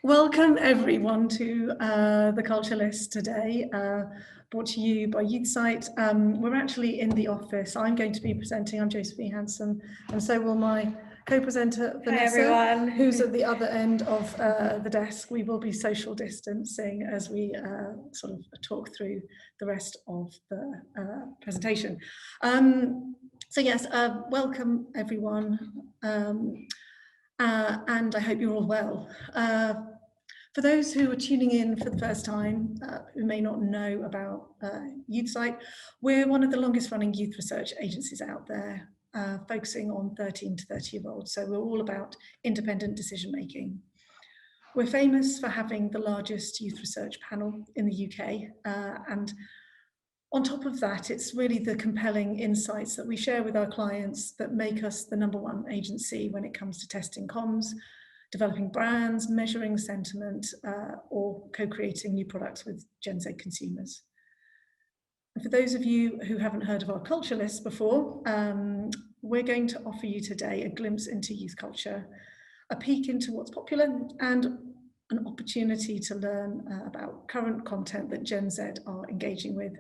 Welcome everyone to the Culture List today, brought to you by YouthSight. We're actually in the office. I'm going to be presenting. I'm Josephine Hanson, and so will my co-presenter Vanessa, who's at the other end of the desk. We will be social distancing as we sort of talk through the rest of the presentation. So yes, welcome everyone, and I hope you're all well. For those who are tuning in for the first time, who may not know about YouthSight, we're one of the longest running youth research agencies out there, focusing on 13 to 30-year-olds. So we're all about independent decision making. We're famous for having the largest youth research panel in the UK. And on top of that, it's really the compelling insights that we share with our clients that make us the #1 agency when it comes to testing comms, developing brands, measuring sentiment, or co-creating new products with Gen Z consumers. And for those of you who haven't heard of our Culture List before, we're going to offer you today a glimpse into youth culture, a peek into what's popular, and an opportunity to learn about current content that Gen Z are engaging with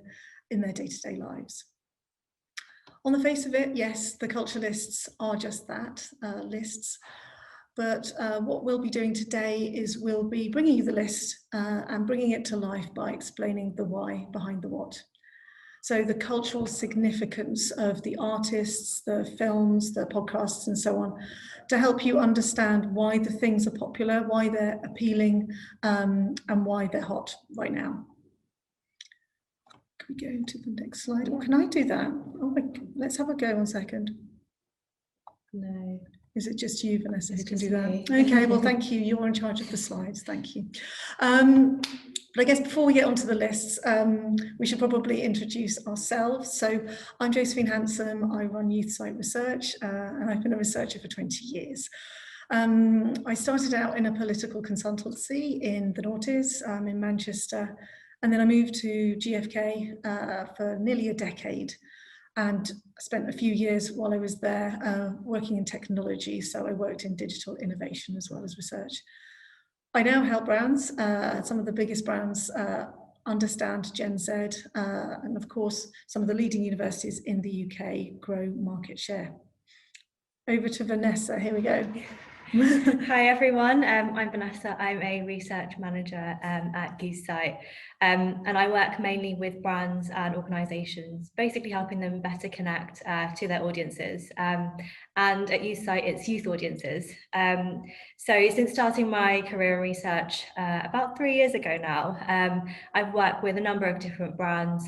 in their day-to-day lives. On the face of it, yes, the Culture Lists are just that, lists. But what we'll be doing today is we'll be bringing you the list and bringing it to life by explaining the why behind the what. So the cultural significance of the artists, the films, the podcasts, and so on, to help you understand why the things are popular, why they're appealing, and why they're hot right now. Can we go to the next slide? Or can I do that? Oh, let's have a go 1 second. No. Is it just you, Vanessa, who can do that? Me. Okay, well, thank you. You're in charge of the slides. Thank you. But I guess before we get onto the lists, we should probably introduce ourselves. So I'm Josephine Hanson. I run YouthSight Research, and I've been a researcher for 20 years. I started out in a political consultancy in the noughties, in Manchester, and then I moved to GfK for nearly a decade. And I spent a few years while I was there working in technology. So I worked in digital innovation as well as research. I now help brands, some of the biggest brands, understand Gen Z, and of course, some of the leading universities in the UK grow market share. Over to Vanessa, here we go. Hi everyone, I'm Vanessa. I'm a research manager at YouthSight, and I work mainly with brands and organisations, basically helping them better connect to their audiences. And at YouthSight, it's youth audiences. So since starting my career in research about 3 years ago now, I've worked with a number of different brands,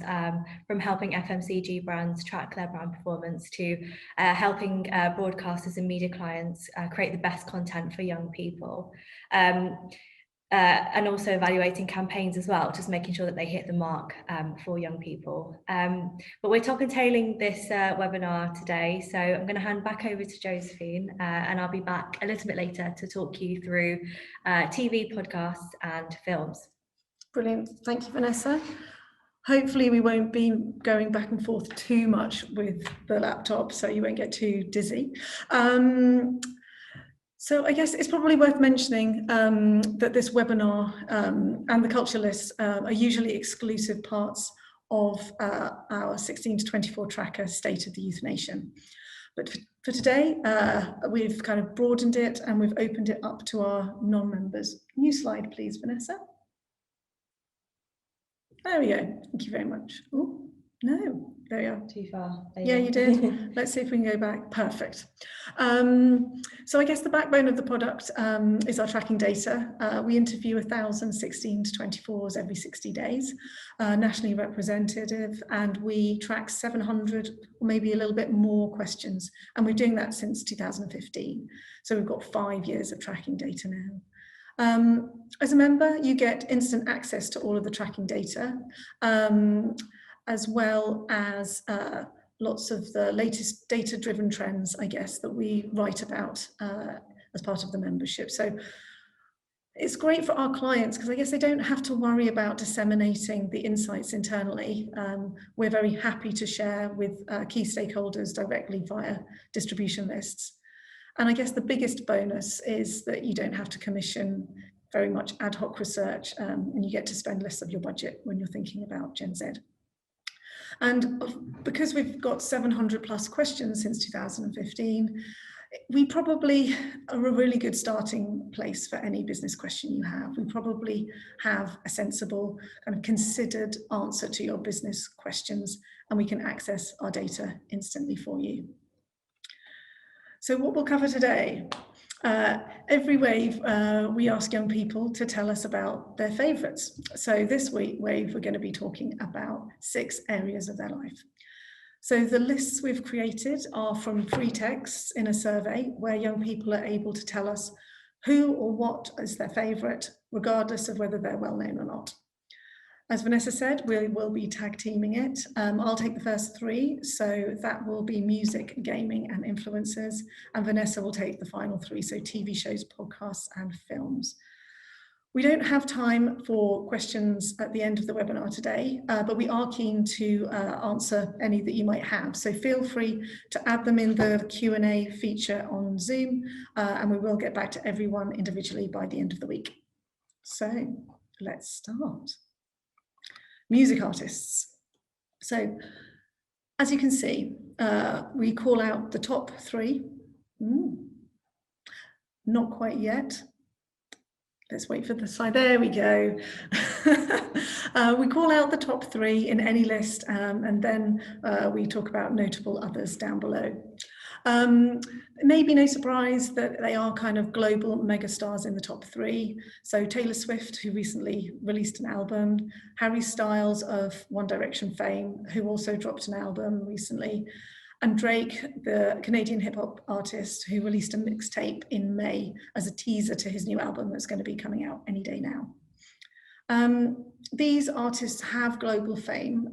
from helping FMCG brands track their brand performance to helping broadcasters and media clients create the best content for young people, and also evaluating campaigns as well, just making sure that they hit the mark for young people. But we're top and tailing this webinar today, so I'm going to hand back over to Josephine, and I'll be back a little bit later to talk you through TV, podcasts and films. Brilliant, thank you, Vanessa. Hopefully we won't be going back and forth too much with the laptop, so you won't get too dizzy. So I guess it's probably worth mentioning that this webinar and the Culture List are usually exclusive parts of our 16 to 24 tracker, State of the Youth Nation. But for today, we've kind of broadened it and we've opened it up to our non-members. New slide, please, Vanessa. There we go. Thank you very much. Oh, no, there we are. Too far. Yeah, you did. Let's see if we can go back. Perfect. So I guess the backbone of the product is our tracking data. We interview 1,000 16 to 24s every 60 days, nationally representative, and we track 700 or maybe a little bit more questions. And we're doing that since 2015. So we've got 5 years of tracking data now. As a member, you get instant access to all of the tracking data, as well as lots of the latest data-driven trends, I guess, that we write about as part of the membership. So it's great for our clients because I guess they don't have to worry about disseminating the insights internally. We're very happy to share with key stakeholders directly via distribution lists. And I guess the biggest bonus is that you don't have to commission very much ad hoc research, and you get to spend less of your budget when you're thinking about Gen Z. And because we've got 700 plus questions since 2015, we probably are a really good starting place for any business question you have. We probably have a sensible kind of considered answer to your business questions, and we can access our data instantly for you. So what we'll cover today, every wave, we ask young people to tell us about their favourites. So this wave, we're going to be talking about 6 areas of their life. So the lists we've created are from free texts in a survey where young people are able to tell us who or what is their favourite, regardless of whether they're well known or not. As Vanessa said, we will be tag teaming it. I'll take the first 3, so that will be music, gaming and influencers, and Vanessa will take the final 3, so TV shows, podcasts and films. We don't have time for questions at the end of the webinar today, but we are keen to answer any that you might have. So feel free to add them in the Q&A feature on Zoom, and we will get back to everyone individually by the end of the week. So let's start. Music artists. So as you can see, we call out the top 3. Not quite yet. Let's wait for the slide. There we go. We call out the top 3 in any list, and then we talk about notable others down below. Maybe no surprise that they are kind of global megastars in the top 3. So Taylor Swift, who recently released an album, Harry Styles of One Direction fame, who also dropped an album recently, and Drake, the Canadian hip hop artist who released a mixtape in May as a teaser to his new album that's going to be coming out any day now. These artists have global fame,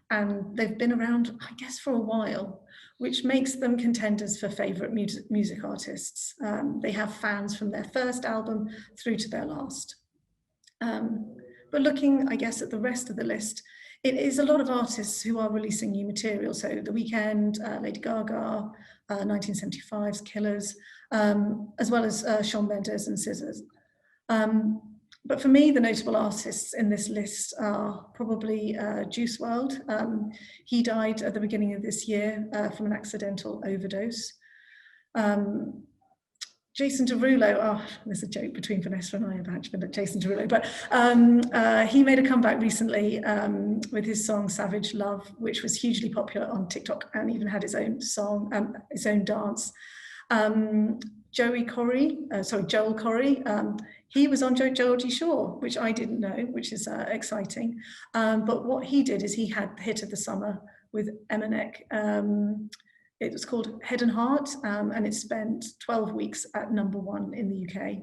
and they've been around, I guess, for a while, which makes them contenders for favourite music artists. They have fans from their first album through to their last. But looking, I guess, at the rest of the list, it is a lot of artists who are releasing new material. So The Weeknd, Lady Gaga, 1975's Killers, as well as Shawn Mendes and Scissors. But for me, the notable artists in this list are probably Juice WRLD. He died at the beginning of this year from an accidental overdose. Jason Derulo, there's a joke between Vanessa and I about Jason Derulo, but he made a comeback recently with his song Savage Love, which was hugely popular on TikTok and even had its own song, its own dance. Joel Corey, he was on Geordie Shore, which I didn't know, which is exciting. But what he did is he had the hit of the summer with Eminem. It was called Head and Heart, and it spent 12 weeks at #1 in the UK.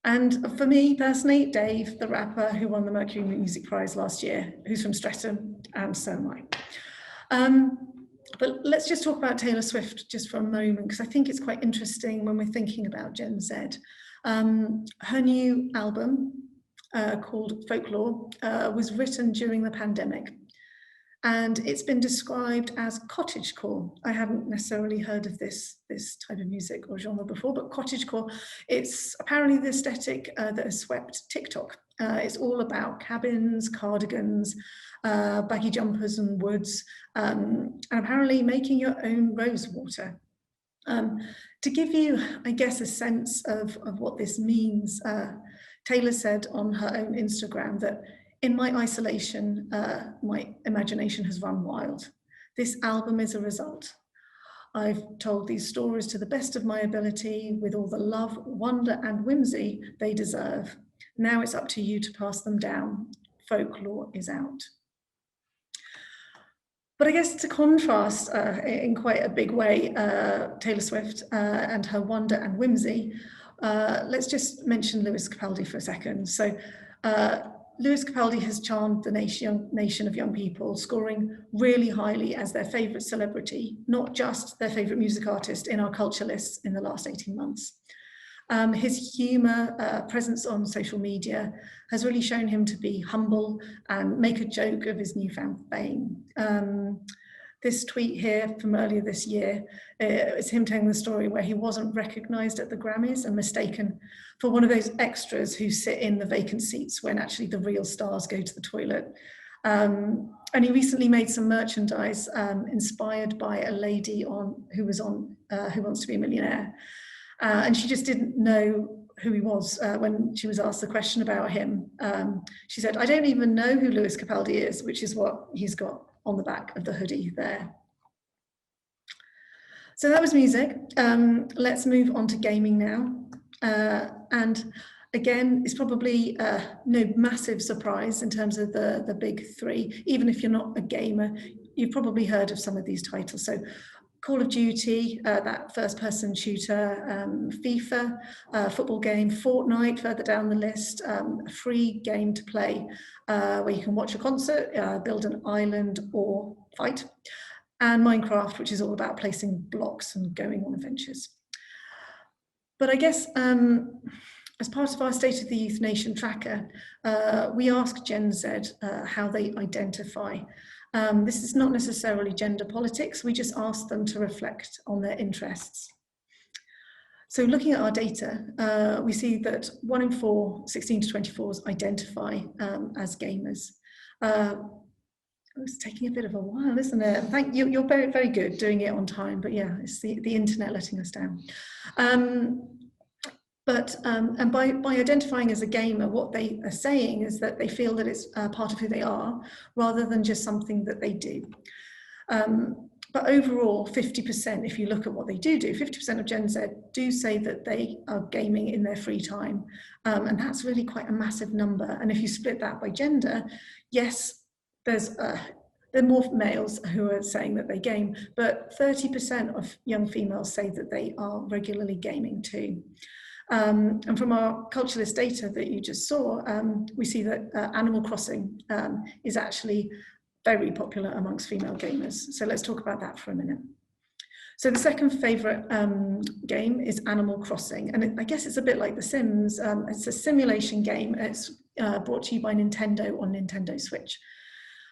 And for me personally, Dave, the rapper who won the Mercury Music Prize last year, who's from Streatham, and so am I. But let's just talk about Taylor Swift just for a moment, because I think it's quite interesting when we're thinking about Gen Z. Her new album called Folklore was written during the pandemic. And it's been described as cottagecore. I haven't necessarily heard of this type of music or genre before, but cottagecore, it's apparently the aesthetic that has swept TikTok. It's all about cabins, cardigans, baggy jumpers and woods, and apparently making your own rose water. To give you, I guess, a sense of what this means, Taylor said on her own Instagram that in my isolation, my imagination has run wild. This album is a result. I've told these stories to the best of my ability with all the love, wonder and whimsy they deserve. Now it's up to you to pass them down. Folklore is out. But I guess to contrast in quite a big way, Taylor Swift and her wonder and whimsy, let's just mention Lewis Capaldi for a second. So Lewis Capaldi has charmed the nation of young people, scoring really highly as their favourite celebrity, not just their favourite music artist in our culture lists in the last 18 months. His humour, presence on social media has really shown him to be humble and make a joke of his newfound fame. this tweet here from earlier this year, it's him telling the story where he wasn't recognised at the Grammys and mistaken for one of those extras who sit in the vacant seats when actually the real stars go to the toilet. And he recently made some merchandise inspired by a lady who was on Who Wants to Be a Millionaire. And she just didn't know who he was when she was asked the question about him. She said, "I don't even know who Lewis Capaldi is," which is what he's got on the back of the hoodie there. So that was music. Let's move on to gaming now. And again, it's probably no massive surprise in terms of the big three. Even if you're not a gamer, you've probably heard of some of these titles. So Call of Duty, that first-person shooter, FIFA, football game, Fortnite, further down the list, a free game to play where you can watch a concert, build an island or fight, and Minecraft, which is all about placing blocks and going on adventures. But I guess as part of our State of the Youth Nation tracker, we asked Gen Z how they identify. This is not necessarily gender politics, we just asked them to reflect on their interests. So looking at our data, we see that 1 in 4 16 to 24s identify as gamers. It's taking a bit of a while, isn't it? Thank you, you're very, very good doing it on time, but yeah, it's the internet letting us down. And by identifying as a gamer, what they are saying is that they feel that it's part of who they are, rather than just something that they do. But overall, 50%, if you look at what they do, 50% of Gen Z do say that they are gaming in their free time. And that's really quite a massive number. And if you split that by gender, yes, there are more males who are saying that they game, but 30% of young females say that they are regularly gaming too. And from our Culturalist data that you just saw, we see that Animal Crossing is actually very popular amongst female gamers. So let's talk about that for a minute. So the second favourite game is Animal Crossing, and I guess it's a bit like The Sims. It's a simulation game. It's brought to you by Nintendo on Nintendo Switch.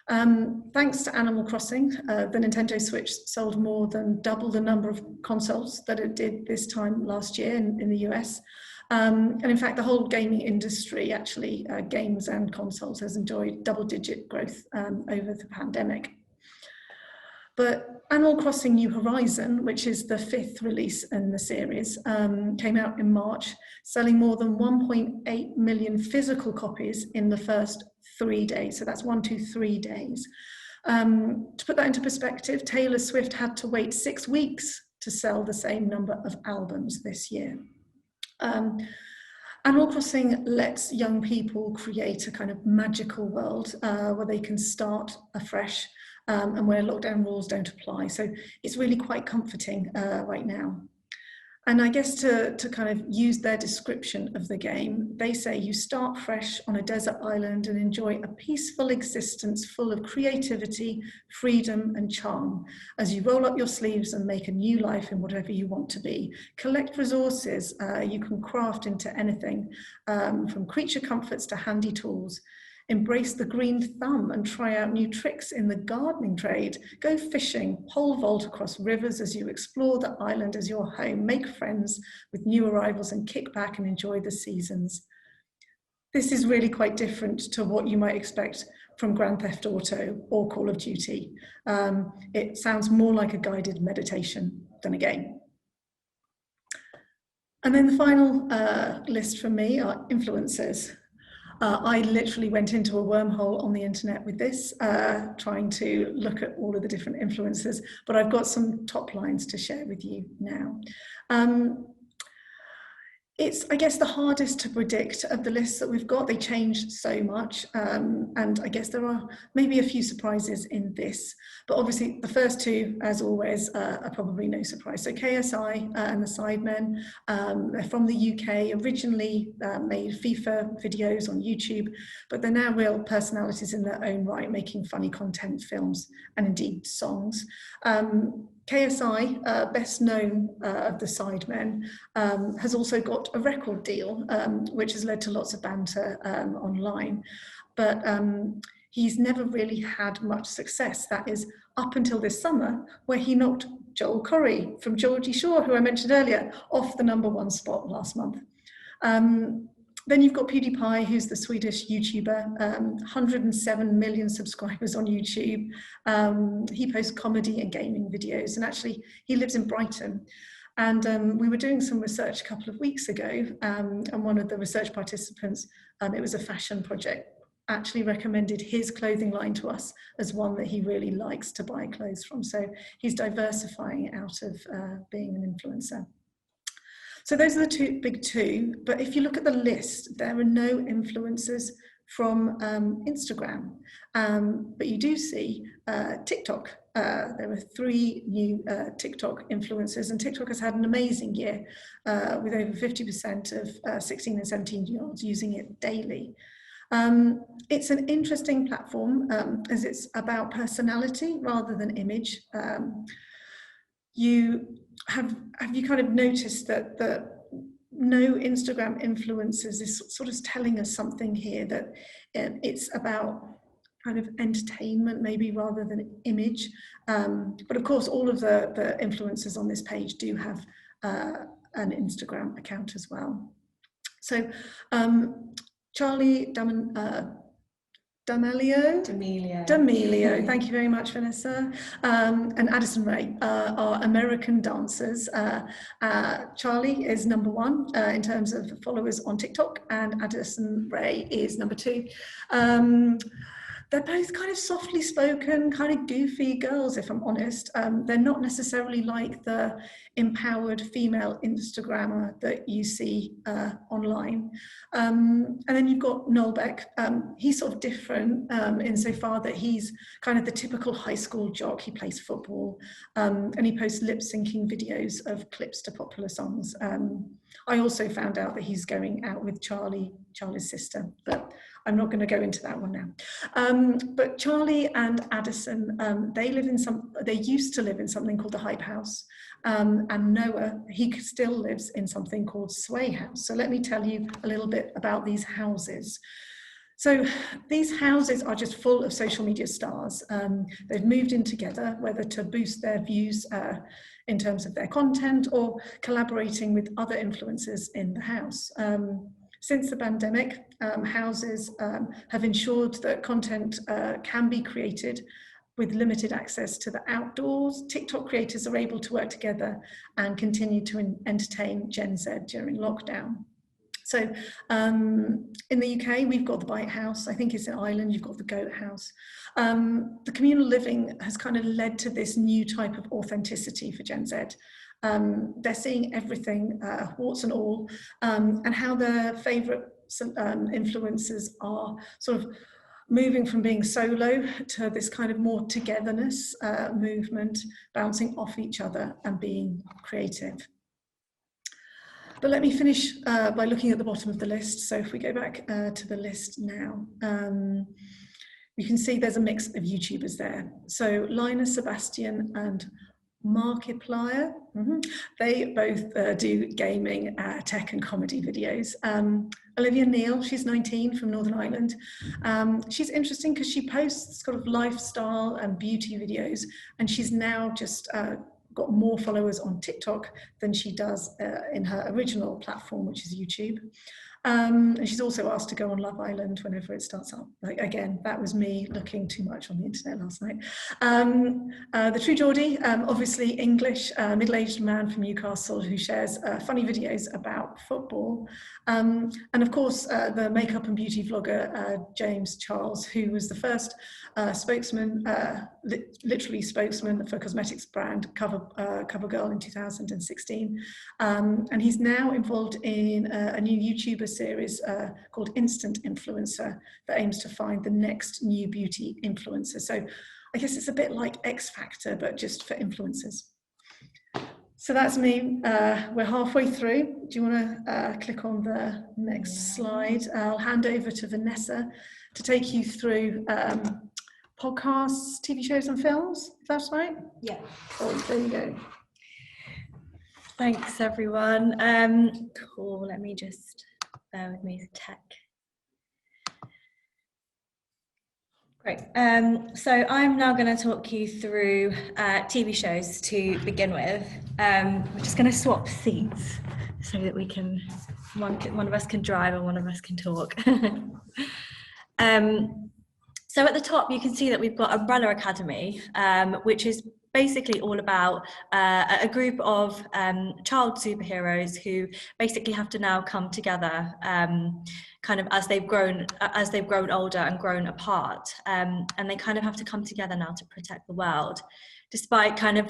Thanks to Animal Crossing, the Nintendo Switch sold more than double the number of consoles that it did this time last year in the US. And in fact, the whole gaming industry, actually, games and consoles, has enjoyed double-digit growth over the pandemic. But Animal Crossing New Horizon, which is the 5th release in the series, came out in March, selling more than 1.8 million physical copies in the first 3 days. So that's 1, 2, 3 days. To put that into perspective, Taylor Swift had to wait 6 weeks to sell the same number of albums this year. Animal Crossing lets young people create a kind of magical world where they can start afresh and where lockdown rules don't apply. So it's really quite comforting right now. And I guess to kind of use their description of the game, they say you start fresh on a desert island and enjoy a peaceful existence full of creativity, freedom and charm as you roll up your sleeves and make a new life in whatever you want to be. Collect resources you can craft into anything, from creature comforts to handy tools. Embrace the green thumb and try out new tricks in the gardening trade. Go fishing, pole vault across rivers as you explore the island as your home. Make friends with new arrivals and kick back and enjoy the seasons. This is really quite different to what you might expect from Grand Theft Auto or Call of Duty. It sounds more like a guided meditation than a game. And then the final list for me are influencers. I literally went into a wormhole on the internet with this, trying to look at all of the different influencers, but I've got some top lines to share with you now. It's, I guess, the hardest to predict of the lists that we've got. They change so much, and I guess there are maybe a few surprises in this. But obviously, the first two, as always, are probably no surprise. So KSI and the Sidemen, they're from the UK, originally made FIFA videos on YouTube, but they're now real personalities in their own right, making funny content, films, and indeed songs. KSI, best known of the Sidemen, has also got a record deal, which has led to lots of banter online. But he's never really had much success. That is up until this summer, where he knocked Joel Corry from Geordie Shore, who I mentioned earlier, off the #1 spot last month. Then you've got PewDiePie, who's the Swedish YouTuber, 107 million subscribers on YouTube. He posts comedy and gaming videos, and actually he lives in Brighton. And we were doing some research a couple of weeks ago, and one of the research participants, it was a fashion project, actually recommended his clothing line to us as one that he really likes to buy clothes from. So he's diversifying out of being an influencer. So those are the big two, but if you look at the list, there are no influencers from Instagram, but you do see TikTok. There are 3 new TikTok influencers, and TikTok has had an amazing year with over 50% of 16 and 17-year-olds using it daily. It's an interesting platform as it's about personality rather than image. Have you kind of noticed that no Instagram influencers is sort of telling us something here, that it's about kind of entertainment maybe rather than image? But of course, all of the influencers on this page do have an Instagram account as well. So Charli D'Amelio, thank you very much, Vanessa, and Addison Rae are American dancers. Charli is #1 in terms of followers on TikTok, and Addison Rae is #2. They're both kind of softly spoken, kind of goofy girls, if I'm honest. They're not necessarily like the empowered female Instagrammer that you see online. And then you've got Noel Beck. He's sort of different insofar that he's kind of the typical high school jock. He plays football, and he posts lip-syncing videos of clips to popular songs. I also found out that he's going out with Charli's sister, but I'm not going to go into that one now. But Charli and Addison, they used to live in something called the Hype House. And Noah, he still lives in something called Sway House. So let me tell you a little bit about these houses. So these houses are just full of social media stars. They've moved in together, whether to boost their views in terms of their content or collaborating with other influencers in the house. Since the pandemic, houses have ensured that content can be created with limited access to the outdoors. TikTok creators are able to work together and continue to entertain Gen Z during lockdown. So in the UK, we've got the Bite House. I think it's in Ireland, you've got the Goat House. The communal living has kind of led to this new type of authenticity for Gen Z. They're seeing everything, warts and all, and how their favourite influencers are sort of moving from being solo to this kind of more togetherness movement, bouncing off each other and being creative. But let me finish by looking at the bottom of the list. So if we go back to the list now, you can see there's a mix of YouTubers there. So Linus Sebastian and Markiplier, they both do gaming, tech and comedy videos. Olivia Neal, she's 19 from Northern Ireland. She's interesting because she posts sort of lifestyle and beauty videos, and she's now just got more followers on TikTok than she does in her original platform, which is YouTube. And she's also asked to go on Love Island whenever it starts up. Like, again, that was me looking too much on the internet last night. The True Geordie, obviously English, middle-aged man from Newcastle who shares funny videos about football. And of course, the makeup and beauty vlogger, James Charles, who was the first spokesman, literally spokesman for cosmetics brand CoverGirl in 2016. And he's now involved in a new YouTuber series called Instant Influencer that aims to find the next new beauty influencer. So I guess it's a bit like X Factor, but just for influencers. So that's me. We're halfway through. Do you want to click on the next slide? I'll hand over to Vanessa to take you through podcasts, TV shows and films, if that's right? Yeah. Oh, there you go. Thanks, everyone. Cool, let me just bear with me, tech. Great. So I'm now going to talk you through TV shows to begin with. We're just going to swap seats so that we can, one of us can drive and one of us can talk. So at the top, you can see that we've got Umbrella Academy, which is basically all about a group of child superheroes who basically have to now come together kind of as they've grown older and grown apart, and they kind of have to come together now to protect the world, despite kind of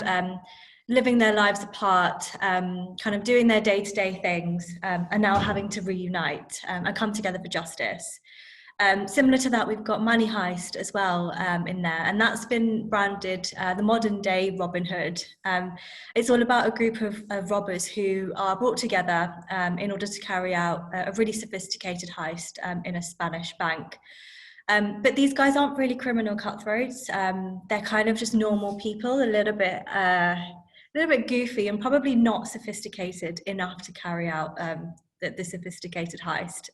living their lives apart, kind of doing their day-to-day things, and now having to reunite and come together for justice. Similar to that, we've got Money Heist as well in there, and that's been branded the modern day Robin Hood. It's all about a group of robbers who are brought together in order to carry out a really sophisticated heist in a Spanish bank. But these guys aren't really criminal cutthroats. They're kind of just normal people, a little bit goofy and probably not sophisticated enough to carry out the sophisticated heist.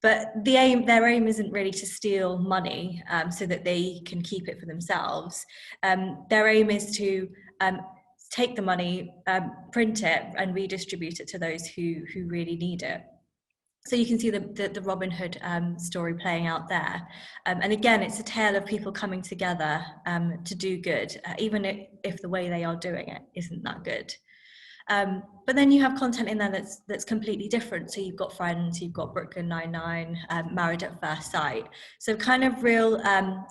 But their aim isn't really to steal money so that they can keep it for themselves. Their aim is to take the money, print it, and redistribute it to those who really need it. So you can see the Robin Hood story playing out there. And again, it's a tale of people coming together to do good, even if the way they are doing it isn't that good. But then you have content in there that's completely different. So you've got Friends, you've got Brooklyn Nine-Nine, Married at First Sight. So kind of real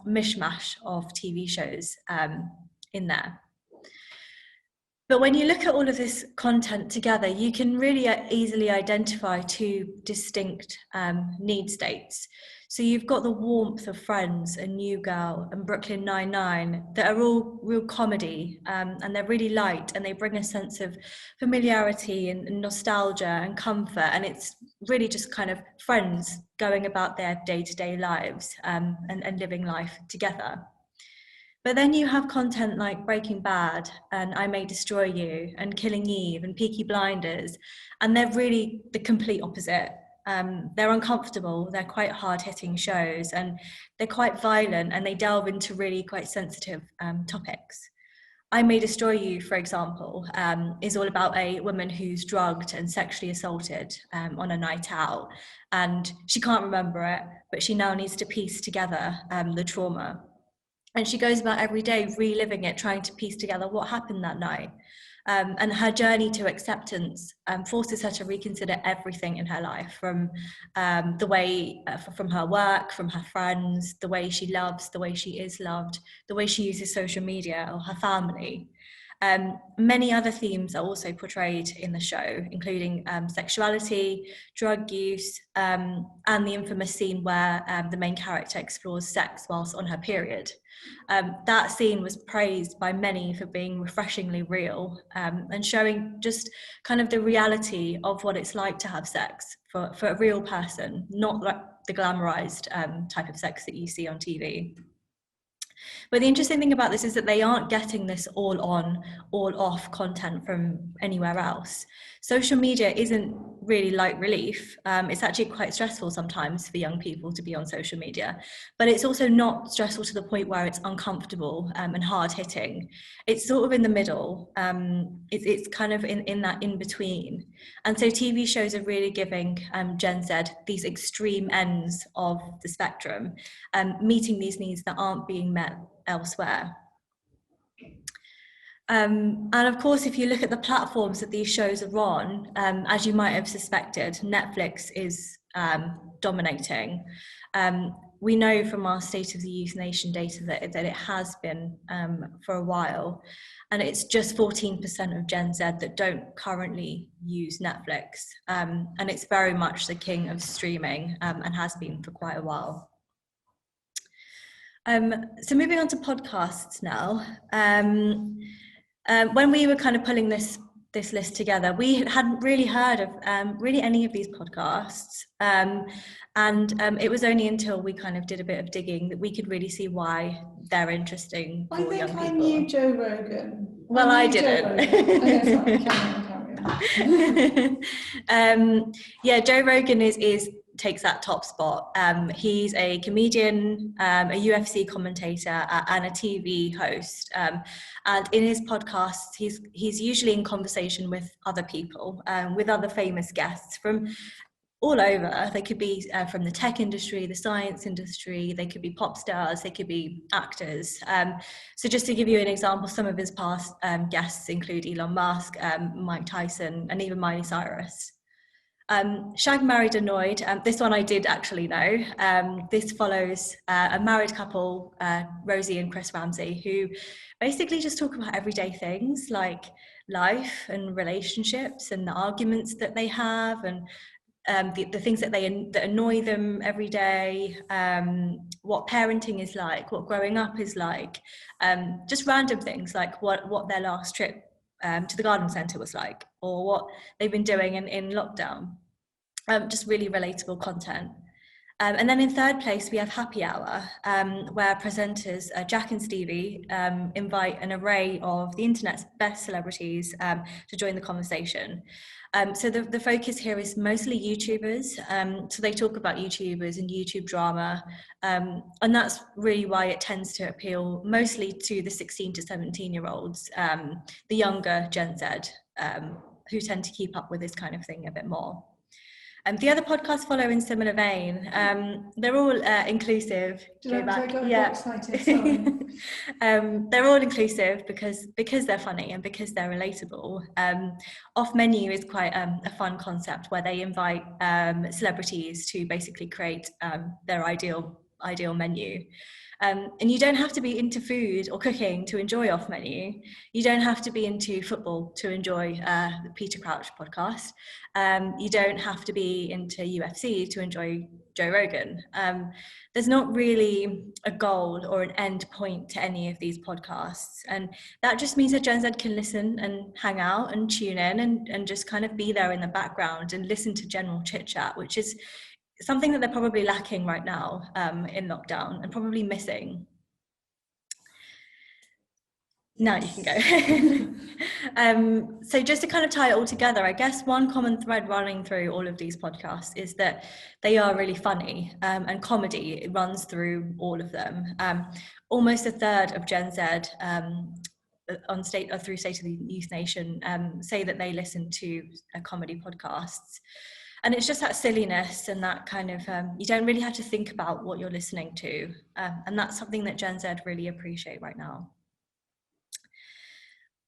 mishmash of TV shows in there. But when you look at all of this content together, you can really easily identify two distinct need states. So you've got the warmth of Friends and New Girl and Brooklyn Nine-Nine that are all real comedy, and they're really light, and they bring a sense of familiarity and nostalgia and comfort, and it's really just kind of friends going about their day-to-day lives and living life together. But then you have content like Breaking Bad and I May Destroy You and Killing Eve and Peaky Blinders, and they're really the complete opposite. They're uncomfortable, they're quite hard-hitting shows, and they're quite violent, and they delve into really quite sensitive topics. I May Destroy You, for example, is all about a woman who's drugged and sexually assaulted on a night out, and she can't remember it, but she now needs to piece together the trauma. And she goes about every day reliving it, trying to piece together what happened that night. And her journey to acceptance forces her to reconsider everything in her life, from the way, from her work, from her friends, the way she loves, the way she is loved, the way she uses social media, or her family. Many other themes are also portrayed in the show, including sexuality, drug use, and the infamous scene where the main character explores sex whilst on her period. That scene was praised by many for being refreshingly real and showing just kind of the reality of what it's like to have sex for a real person, not like the glamorized type of sex that you see on TV. But the interesting thing about this is that they aren't getting this all on, all off content from anywhere else. Social media isn't really light relief. It's actually quite stressful sometimes for young people to be on social media, but it's also not stressful to the point where it's uncomfortable and hard hitting. It's sort of in the middle. It's kind of in that in between. And so TV shows are really giving Gen Z these extreme ends of the spectrum, meeting these needs that aren't being met elsewhere. And of course, if you look at the platforms that these shows are on, as you might have suspected, Netflix is dominating. We know from our State of the Youth Nation data that it has been for a while, and it's just 14% of Gen Z that don't currently use Netflix, and it's very much the king of streaming and has been for quite a while. So moving on to podcasts now. When we were kind of pulling this list together, we hadn't really heard of really any of these podcasts, and it was only until we kind of did a bit of digging that we could really see why they're interesting for young people. I knew Joe Rogan. Well, I didn't. Okay, sorry, carry on. Yeah, Joe Rogan is takes that top spot. He's a comedian, a UFC commentator, and a TV host. And in his podcasts, he's usually in conversation with other people, with other famous guests from all over. They could be from the tech industry, the science industry, they could be pop stars, they could be actors. So just to give you an example, some of his past guests include Elon Musk, Mike Tyson, and even Miley Cyrus. Shagged, Married, Annoyed. This one I did actually know. This follows a married couple, Rosie and Chris Ramsey, who basically just talk about everyday things like life and relationships and the arguments that they have, and the things that annoy them every day, what parenting is like, what growing up is like, just random things like what their last trip to the garden centre was like, or what they've been doing in lockdown. Just really relatable content. And then in third place, we have Happy Hour, where presenters Jack and Stevie invite an array of the internet's best celebrities to join the conversation. So the focus here is mostly YouTubers. So they talk about YouTubers and YouTube drama. And that's really why it tends to appeal mostly to the 16 to 17-year-olds, the younger Gen Z, who tend to keep up with this kind of thing a bit more. The other podcasts follow in similar vein. They're all inclusive. They're all inclusive because they're funny and because they're relatable. Off Menu is quite a fun concept where they invite celebrities to basically create their ideal menu. And you don't have to be into food or cooking to enjoy Off Menu. You don't have to be into football to enjoy the Peter Crouch podcast. You don't have to be into UFC to enjoy Joe Rogan. There's not really a goal or an end point to any of these podcasts. And that just means that Gen Z can listen and hang out and tune in and just kind of be there in the background and listen to general chit chat, which is something that they're probably lacking right now in lockdown and probably missing. Now you can go. So just to kind of tie it all together, I guess one common thread running through all of these podcasts is that they are really funny, and comedy runs through all of them. Almost a third of Gen Z through State of the Youth Nation say that they listen to comedy podcasts. And it's just that silliness and that kind of, you don't really have to think about what you're listening to. And that's something that Gen Z really appreciate right now.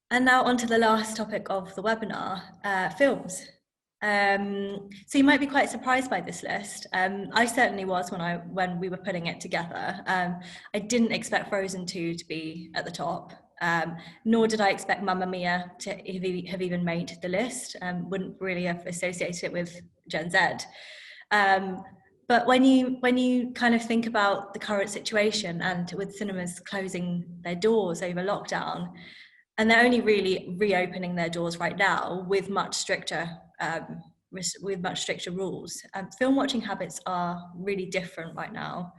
And now onto the last topic of the webinar, films. So you might be quite surprised by this list. I certainly was when we were putting it together. I didn't expect Frozen 2 to be at the top. Nor did I expect Mamma Mia to have even made the list. Wouldn't really have associated it with Gen Z. But when you kind of think about the current situation and with cinemas closing their doors over lockdown, and they're only really reopening their doors right now with much stricter rules, film watching habits are really different right now.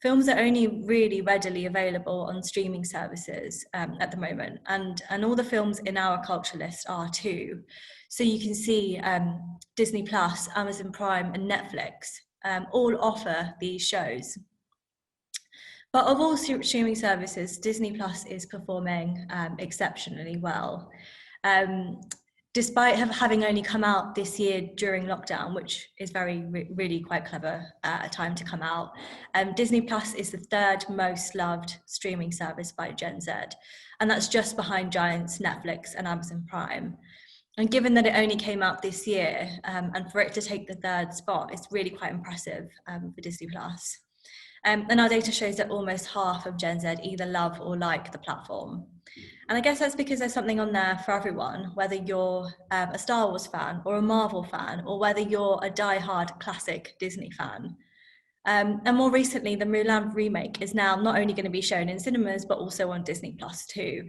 Films are only really readily available on streaming services at the moment, and all the films in our culture list are too. So you can see Disney Plus, Amazon Prime, and Netflix all offer these shows. But of all streaming services, Disney Plus is performing exceptionally well. Despite having only come out this year during lockdown, which is really quite clever time to come out, Disney Plus is the third most loved streaming service by Gen Z, and that's just behind giants Netflix and Amazon Prime. And given that it only came out this year, and for it to take the third spot, it's really quite impressive for Disney Plus. And our data shows that almost half of Gen Z either love or like the platform. And I guess that's because there's something on there for everyone, whether you're a Star Wars fan or a Marvel fan, or whether you're a die-hard classic Disney fan. And more recently, the Mulan remake is now not only going to be shown in cinemas, but also on Disney Plus too.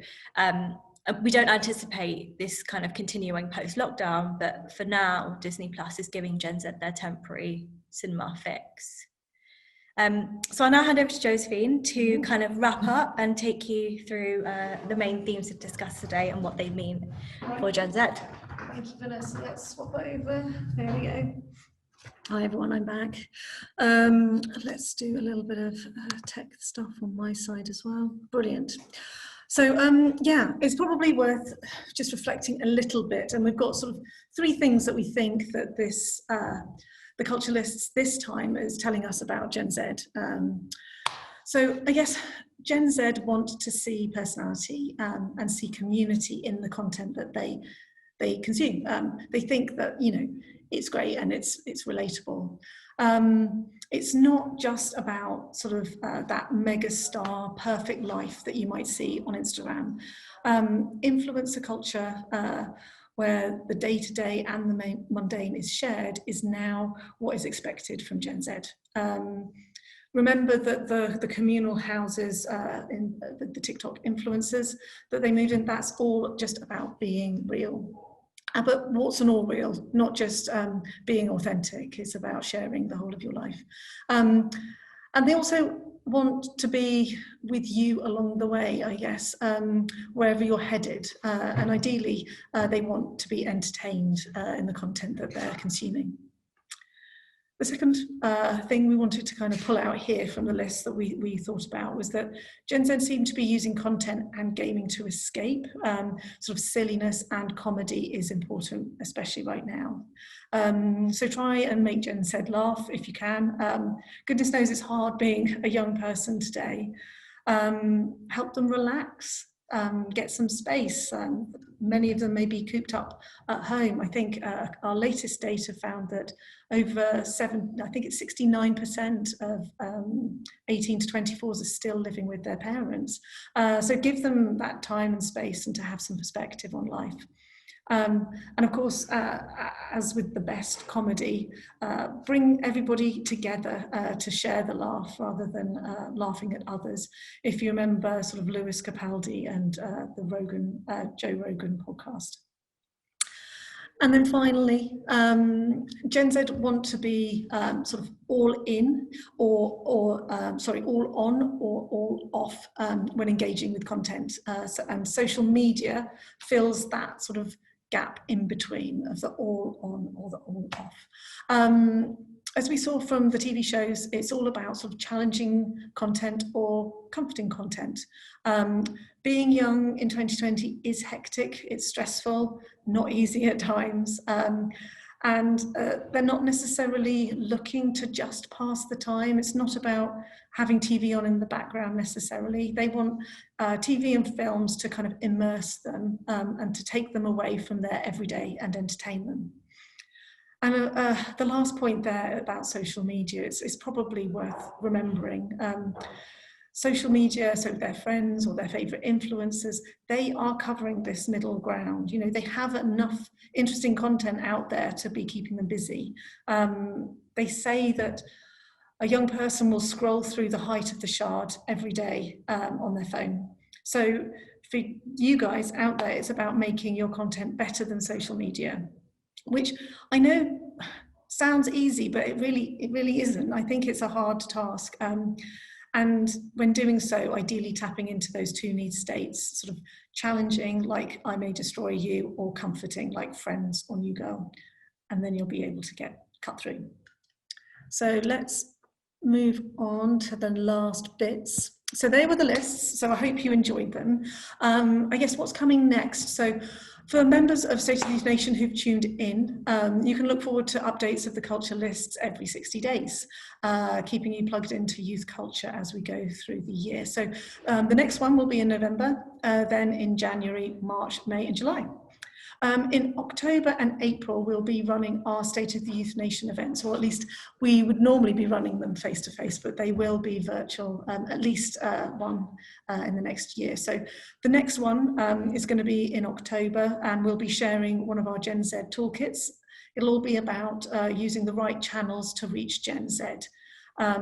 We don't anticipate this kind of continuing post-lockdown, but for now, Disney Plus is giving Gen Z their temporary cinema fix. So I'll now hand over to Josephine to kind of wrap up and take you through the main themes we've discussed today and what they mean for Gen Z. Thank you, Vanessa. Let's swap over. There we go. Hi everyone, I'm back. Let's do a little bit of tech stuff on my side as well. Brilliant. So yeah, it's probably worth just reflecting a little bit, and we've got sort of 3 things that we think that this the Culture Lists this time is telling us about Gen Z. So I guess Gen Z want to see personality and see community in the content that they consume. They think that, you know, it's great and it's relatable. It's not just about sort of that mega star perfect life that you might see on Instagram. Influencer culture, where the day-to-day and the mundane is shared, is now what is expected from Gen Z. Remember that the communal houses in the TikTok influencers that they moved in, that's all just about being real. But what's an all real? Not just being authentic, it's about sharing the whole of your life. And they also want to be with you along the way, I guess, wherever you're headed. And ideally, they want to be entertained in the content that they're consuming. The second thing we wanted to kind of pull out here from the list that we thought about was that Gen Z seem to be using content and gaming to escape. Sort of silliness and comedy is important, especially right now. So try and make Gen Z laugh if you can. Goodness knows it's hard being a young person today. Help them relax. Get some space. Many of them may be cooped up at home. I think our latest data found that over 69% of 18 to 24s are still living with their parents. So give them that time and space and to have some perspective on life. And of course, as with the best comedy, bring everybody together to share the laugh rather than laughing at others. If you remember sort of Lewis Capaldi and the Joe Rogan podcast. And then finally, Gen Z want to be sort of all in all on or all off when engaging with content. And social media fills that sort of gap in between of the all on or the all off. As we saw from the TV shows, it's all about sort of challenging content or comforting content. Being young in 2020 is hectic, it's stressful, not easy at times, and they're not necessarily looking to just pass the time. It's not about having TV on in the background necessarily. They want TV and films to kind of immerse them and to take them away from their everyday and entertain them. And the last point there about social media, it's probably worth remembering. Social media, so their friends or their favorite influencers, they are covering this middle ground. You know, they have enough interesting content out there to be keeping them busy. They say that a young person will scroll through the height of the Shard every day on their phone. So for you guys out there, it's about making your content better than social media, which I know sounds easy, but it really isn't. I think it's a hard task. And when doing so, ideally tapping into those 2 need states, sort of challenging, like I may destroy you, or comforting, like friends or new girl. And then you'll be able to get cut through. So let's move on to the last bits. So they were the lists, so I hope you enjoyed them. I guess what's coming next. So for members of State of the Youth Nation who've tuned in, you can look forward to updates of the culture lists every 60 days, keeping you plugged into youth culture as we go through the year. So the next one will be in November, then in January, March, May and July. In October and April, we'll be running our State of the Youth Nation events, or at least we would normally be running them face-to-face, but they will be virtual, at least one in the next year. So the next one is going to be in October, and we'll be sharing one of our Gen Z toolkits. It'll all be about using the right channels to reach Gen Z.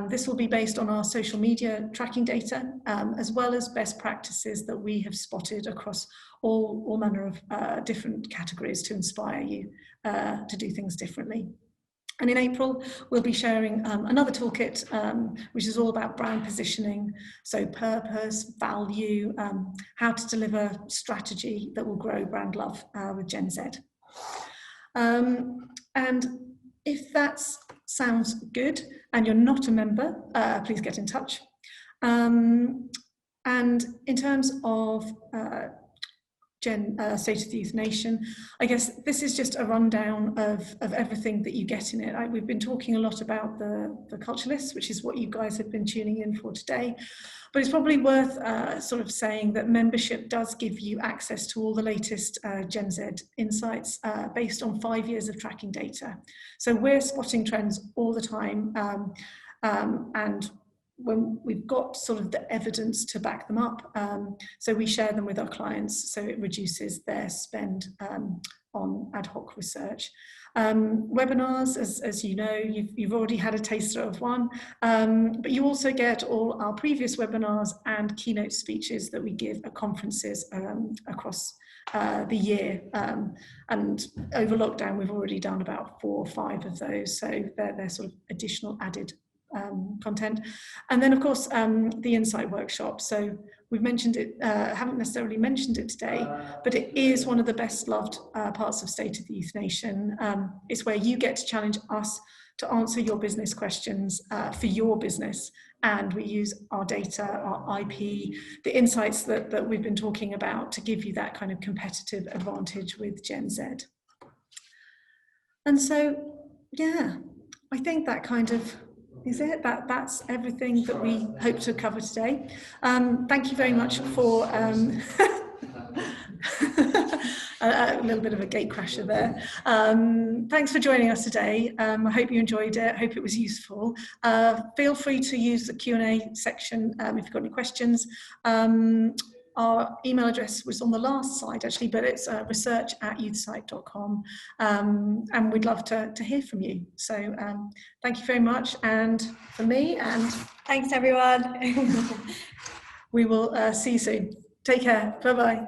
This will be based on our social media tracking data, as well as best practices that we have spotted across all manner of different categories to inspire you to do things differently. And in April, we'll be sharing another toolkit, which is all about brand positioning, so purpose, value, how to deliver strategy that will grow brand love with Gen Z. And If that sounds good and you're not a member, please get in touch. And in terms of State of the Youth Nation, I guess this is just a rundown of everything that you get in it. We've been talking a lot about the culture list, which is what you guys have been tuning in for today. But it's probably worth sort of saying that membership does give you access to all the latest Gen Z insights based on 5 years of tracking data. So we're spotting trends all the time, and when we've got sort of the evidence to back them up, so we share them with our clients, so it reduces their spend on ad hoc research. Webinars, as you know, you've already had a taster of one, but you also get all our previous webinars and keynote speeches that we give at conferences across the year, and over lockdown we've already done about 4 or 5 of those, so they're sort of additional added content. And then of course the Insight workshop. So we've mentioned it, haven't necessarily mentioned it today, but it is one of the best loved parts of State of the Youth Nation. It's where you get to challenge us to answer your business questions for your business, and we use our data, our IP, the insights that we've been talking about to give you that kind of competitive advantage with Gen Z. And so, yeah, I think that kind of is it. That's everything that we hope to cover today. Thank you very much for a little bit of a gate crasher there. Thanks for joining us today. I hope you enjoyed it. I hope it was useful. Feel free to use the Q&A section if you've got any questions. Our email address was on the last slide actually, but it's research@youthsight.com, and we'd love to hear from you. So thank you very much, and for me, and Thanks everyone. we will see you soon. Take care. Bye-bye.